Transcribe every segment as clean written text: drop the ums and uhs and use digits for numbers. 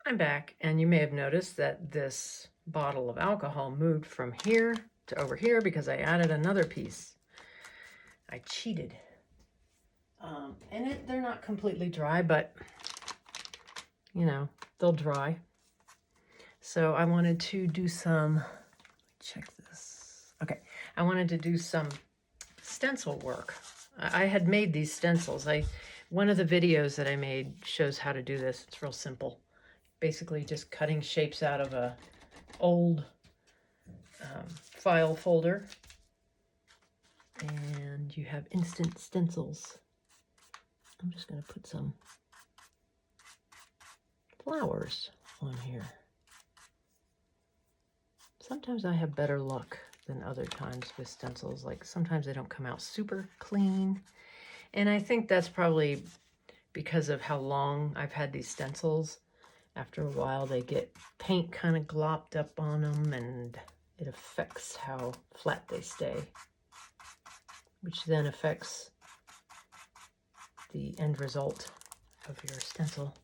I'm back, and you may have noticed that this bottle of alcohol moved from here to over here because I added another piece. I cheated. And they're not completely dry, but you know, they'll dry. So I wanted to do some, check this. Okay, I wanted to do some stencil work. I had made these stencils. One of the videos that I made shows how to do this. It's real simple. Basically just cutting shapes out of a old file folder, and you have instant stencils. I'm just going to put some flowers on here. Sometimes I have better luck than other times with stencils. Like sometimes they don't come out super clean, and I think that's probably because of how long I've had these stencils. After a while they get paint kind of glopped up on them, and it affects how flat they stay, which then affects the end result of your stencil.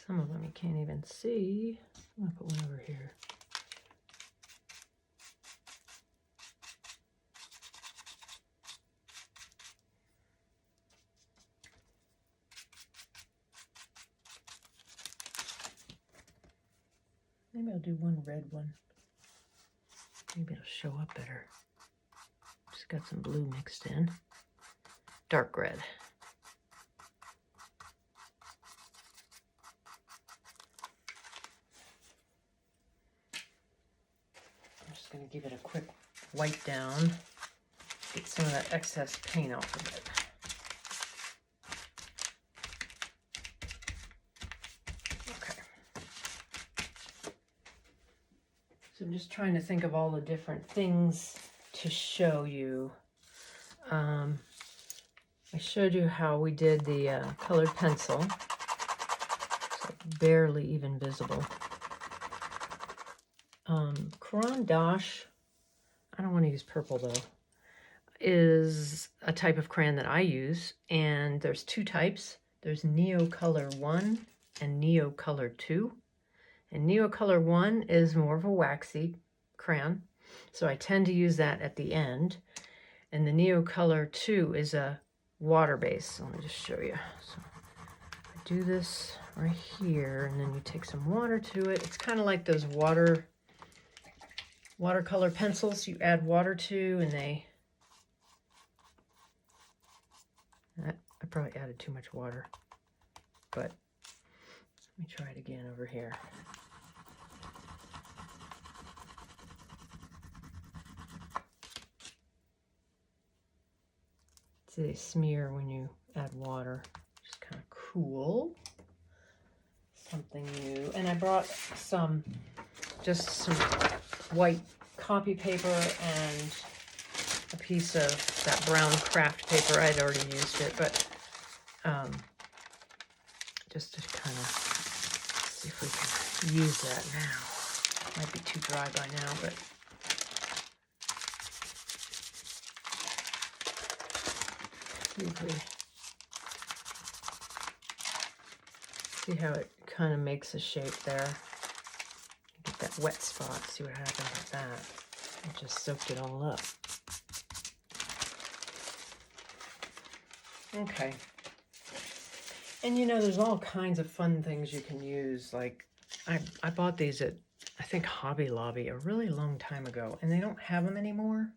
Some of them you can't even see. I'm gonna put one over here. Maybe I'll do one red one. Maybe it'll show up better. Just got some blue mixed in. Dark red. I'm just going to give it a quick wipe down. Get some of that excess paint off of it. So I'm just trying to think of all the different things to show you. I showed you how we did the colored pencil. So barely even visible. Caran d'Ache, I don't want to use purple though, is a type of crayon that I use, and there's two types. There's Neo Color 1 and Neo Color 2. And Neo Color 1 is more of a waxy crayon, so I tend to use that at the end. And the Neo Color 2 is a water base. So let me just show you. So I do this right here, and then you take some water to it. It's kind of like those watercolor pencils you add water to, and I probably added too much water, but let me try it again over here. See, they smear when you add water. Just kind of cool. Something new. And I brought just some white copy paper and a piece of that brown craft paper. I'd already used it, but just to kind of see if we can use that now. Might be too dry by now, but see how it kind of makes a shape there. Get that wet spot, see what happens with that. It just soaked it all up. Okay. And you know, there's all kinds of fun things you can use. Like I bought these at, I think, Hobby Lobby a really long time ago, and they don't have them anymore.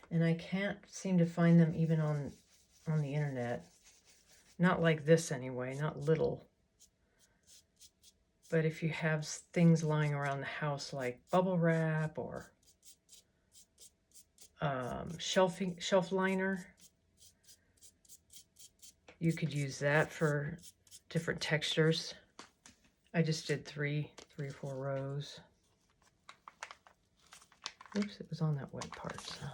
And I can't seem to find them even on the internet. Not like this anyway, not little. But if you have things lying around the house like bubble wrap or shelf liner, you could use that for different textures. I just did three or four rows. Oops, it was on that wet part. So.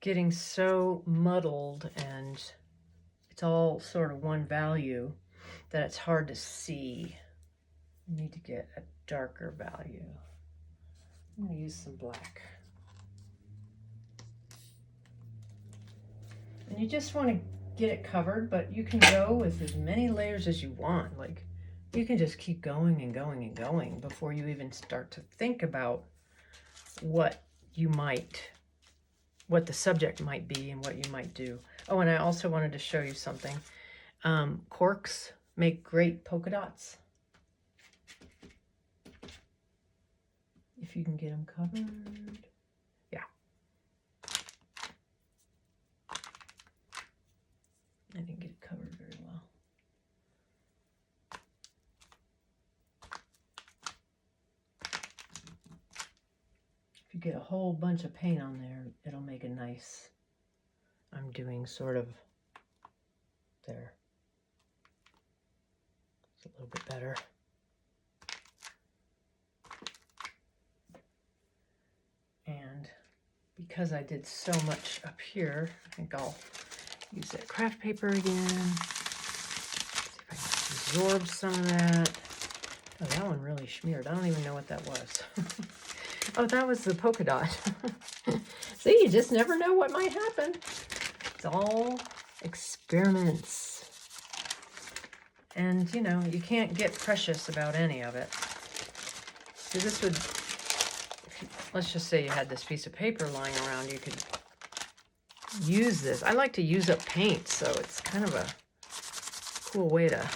Getting so muddled and it's all sort of one value that it's hard to see. I need to get a darker value. I'm going to use some black. And you just want to get it covered, but you can go with as many layers as you want. Like, you can just keep going and going and going before you even start to think about what the subject might be and what you might do. Oh, and I also wanted to show you something. Corks make great polka dots. If you can get them covered. Yeah. I didn't get it covered very well. If you get a whole bunch of paint on there, it'll make a nice, I'm doing sort of there. It's a little bit better. And because I did so much up here, I think I'll use that craft paper again. See if I can absorb some of that. Oh, that one really smeared. I don't even know what that was. Oh, that was the polka dot. See, you just never know what might happen. It's all experiments. And, you know, you can't get precious about any of it. See, this would... Let's just say you had this piece of paper lying around, you could use this. I like to use up paint, so it's kind of a cool way to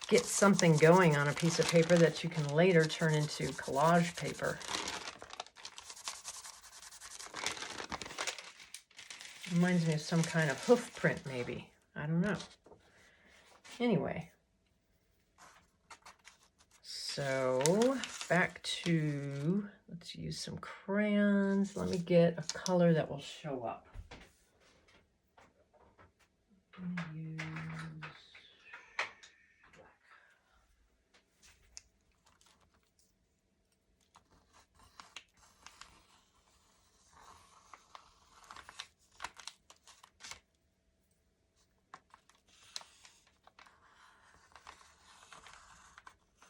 get something going on a piece of paper that you can later turn into collage paper. Reminds me of some kind of hoof print, maybe. I don't know. Anyway. So, back to, let's use some crayons. Let me get a color that will show up. I'm gonna use black.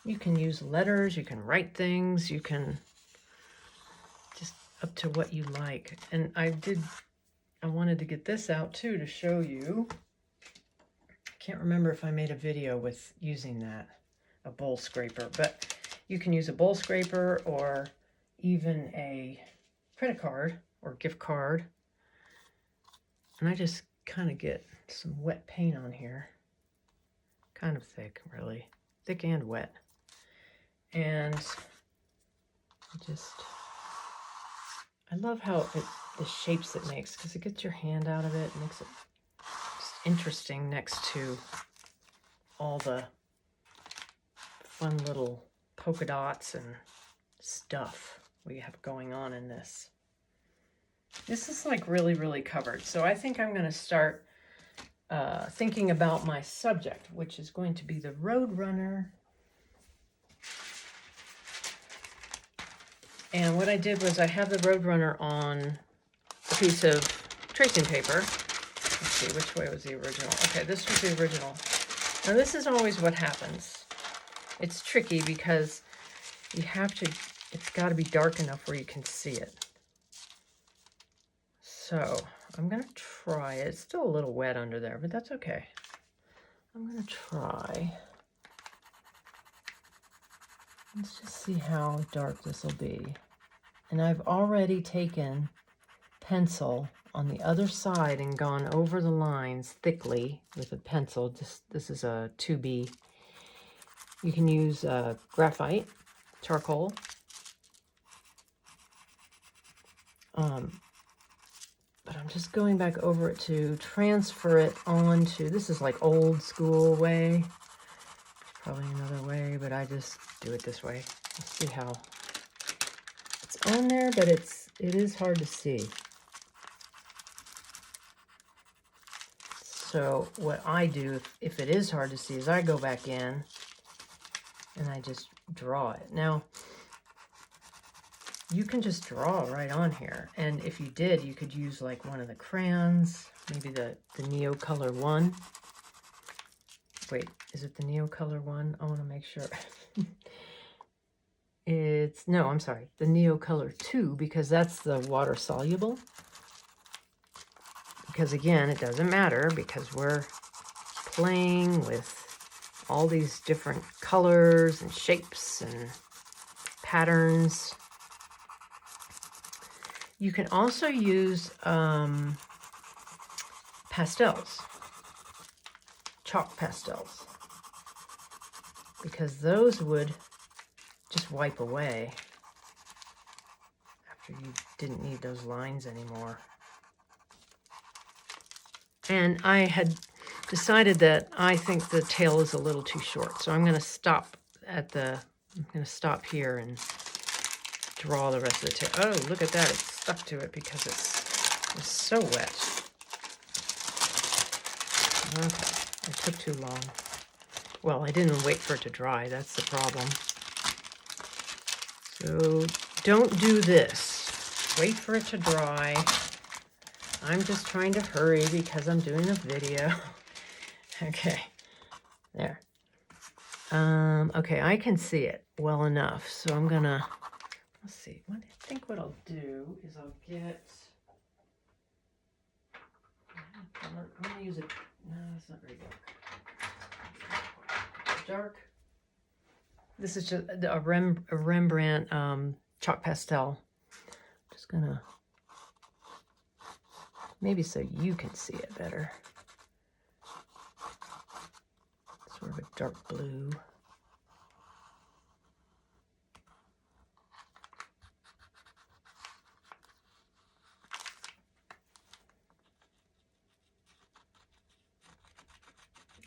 You can use letters, you can write things, you can just up to what you like. And I wanted to get this out too to show you. I can't remember if I made a video with using that, a bowl scraper, but you can use a bowl scraper or even a credit card or gift card. And I just kind of get some wet paint on here. Kind of thick, really. Thick and wet. And I love how the shapes it makes, because it gets your hand out of it and makes it just interesting next to all the fun little polka dots and stuff we have going on in this. This is like really, really covered. So I think I'm going to start thinking about my subject, which is going to be the Roadrunner. And what I did was I have the Roadrunner on a piece of tracing paper. Let's see, which way was the original? Okay, this was the original. Now this is always what happens. It's tricky because you have to, it's got to be dark enough where you can see it. So I'm going to try it. It's still a little wet under there, but that's okay. I'm going to try. Let's just see how dark this will be. And I've already taken pencil on the other side and gone over the lines thickly with a pencil. This is a 2B. You can use graphite, charcoal. But I'm just going back over it to transfer it onto, this is like old school way. Probably another way, but I just do it this way. Let's see how it's on there, but it is hard to see. So what I do, if it is hard to see, is I go back in and I just draw it. Now, you can just draw right on here. And if you did, you could use like one of the crayons, maybe the Neo Color 1. Wait, is it the Neo Color 1? I want to make sure. No, I'm sorry, the Neo Color 2, because that's the water soluble. Because again, it doesn't matter because we're playing with all these different colors and shapes and patterns. You can also use pastels, chalk pastels, because those would just wipe away after you didn't need those lines anymore. And I had decided that I think the tail is a little too short, so I'm going to stop here and draw the rest of the tail. Oh, look at that. It's stuck to it because it's so wet. Okay, it took too long. Well, I didn't wait for it to dry. That's the problem. So don't do this. Wait for it to dry. I'm just trying to hurry because I'm doing a video. Okay, there. Okay, I can see it well enough, so I'm gonna, let's see, I think what I'll do is I'll get, I'm gonna use it, no, it's not very dark. Dark. This is just a Rembrandt chalk pastel. Just gonna, maybe so you can see it better. Sort of a dark blue.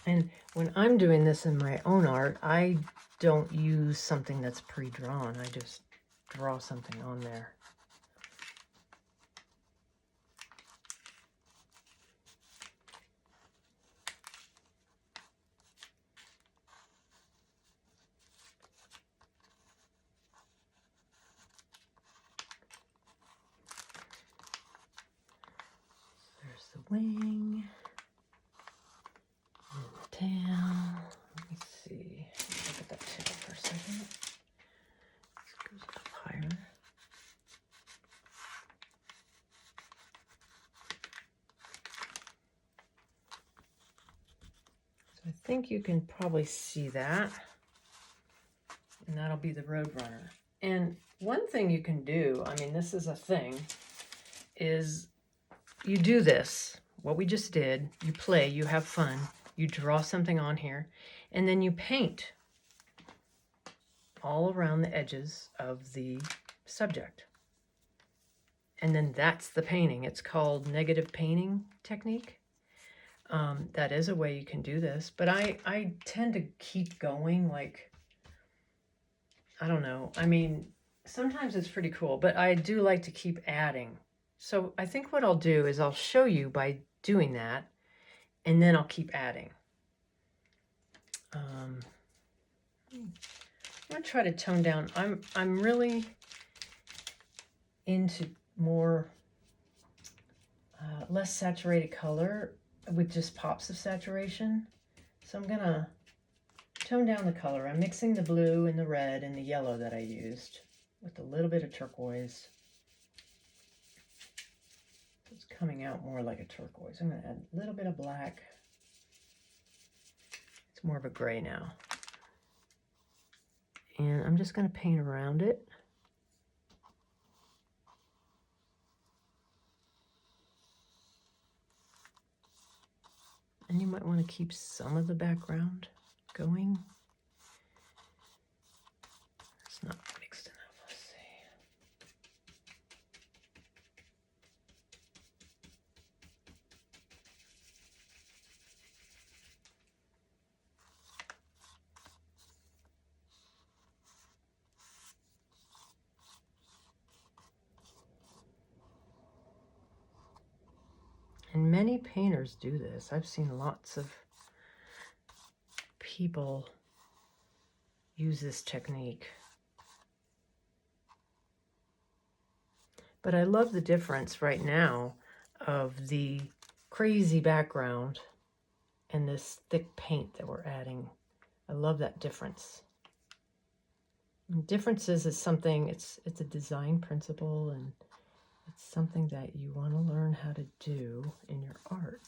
And when I'm doing this in my own art, I don't use something that's pre-drawn. I just draw something on there. There's the wing. And the tail. Let me see. Look at that tail for a second. This goes up higher. So I think you can probably see that. And that'll be the Roadrunner. And one thing you can do, I mean, this is a thing, is you do this, what we just did, you play, you have fun, you draw something on here, and then you paint all around the edges of the subject. And then that's the painting. It's called negative painting technique. That is a way you can do this, but I tend to keep going, like, I don't know. I mean, sometimes it's pretty cool, but I do like to keep adding. So I think what I'll do is I'll show you by doing that, and then I'll keep adding. I'm gonna try to tone down. I'm really into more less saturated color with just pops of saturation. So I'm gonna tone down the color. I'm mixing the blue and the red and the yellow that I used with a little bit of turquoise. It's coming out more like a turquoise. I'm going to add a little bit of black. It's more of a gray now. And I'm just going to paint around it. And you might want to keep some of the background going. It's not mixed enough. Let's see. And many painters do this. I've seen lots of people use this technique. But I love the difference right now of the crazy background and this thick paint that we're adding. I love that difference. And differences is something, it's a design principle, and it's something that you want to learn how to do in your art.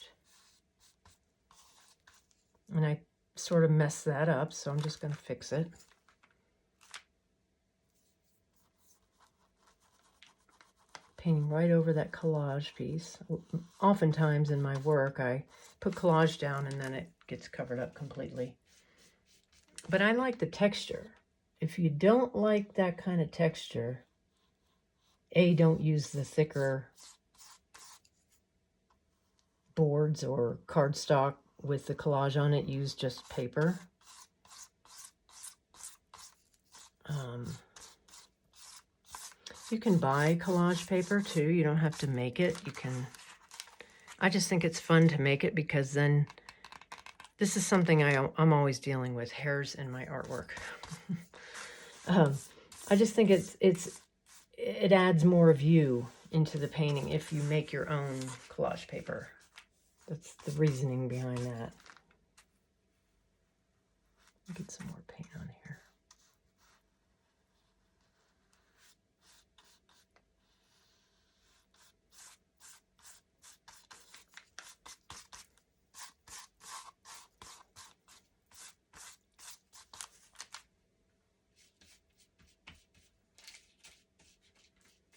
And I sort of messed that up, so I'm just going to fix it. Painting right over that collage piece. Oftentimes in my work, I put collage down and then it gets covered up completely. But I like the texture. If you don't like that kind of texture, don't use the thicker boards or cardstock with the collage on it. Use just paper. You can buy collage paper too. You don't have to make it. You can. I just think it's fun to make it because then this is something I'm always dealing with, hairs in my artwork. I just think it adds more of you into the painting if you make your own collage paper. That's the reasoning behind that. Get some more paint on here.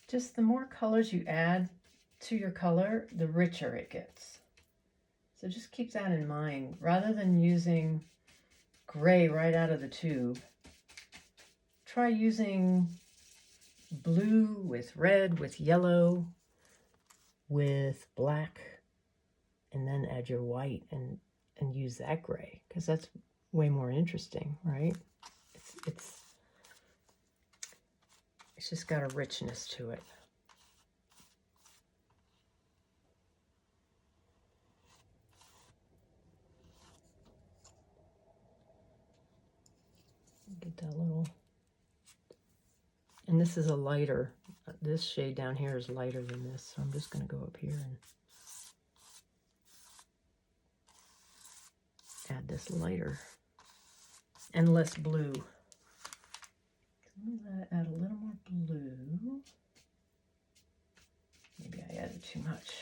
Just the more colors you add to your color, the richer it gets. So just keep that in mind. Rather than using gray right out of the tube, try using blue with red, with yellow, with black, and then add your white and use that gray, because that's way more interesting, right? It's just got a richness to it. Get that little, and this is a lighter, this shade down here is lighter than this, so I'm just going to go up here and add this lighter and less blue. I'm going to add a little more blue. Maybe I added too much.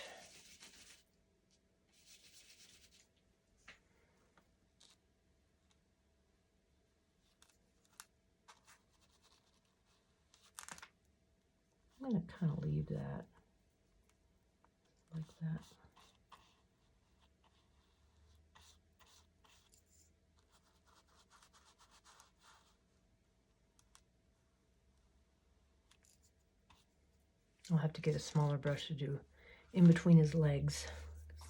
I'm going to kind of leave that like that. I'll have to get a smaller brush to do in between his legs.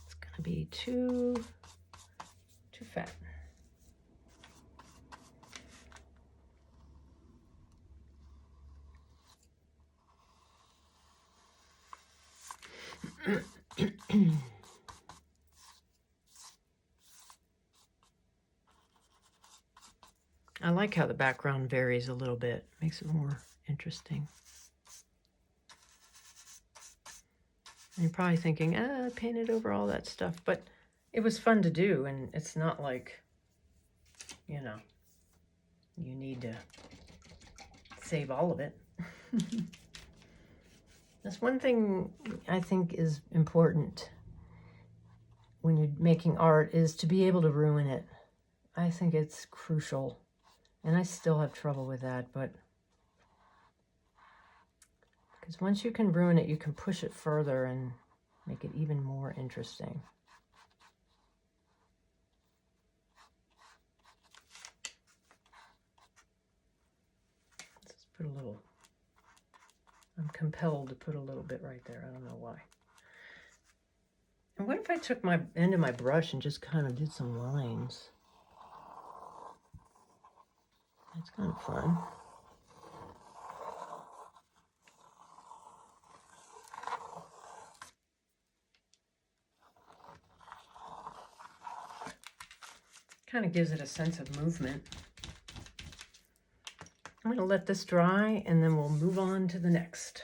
It's going to be too fat. I like how the background varies a little bit. Makes it more interesting. And you're probably thinking, I painted over all that stuff, but it was fun to do, and it's not like, you know, you need to save all of it. That's one thing I think is important when you're making art, is to be able to ruin it. I think it's crucial, and I still have trouble with that, but because once you can ruin it, you can push it further and make it even more interesting. Let's put a little, I'm compelled to put a little bit right there. I don't know why. And what if I took my end of my brush and just kind of did some lines? That's kind of fun. Kind of gives it a sense of movement. I'm going to let this dry and then we'll move on to the next.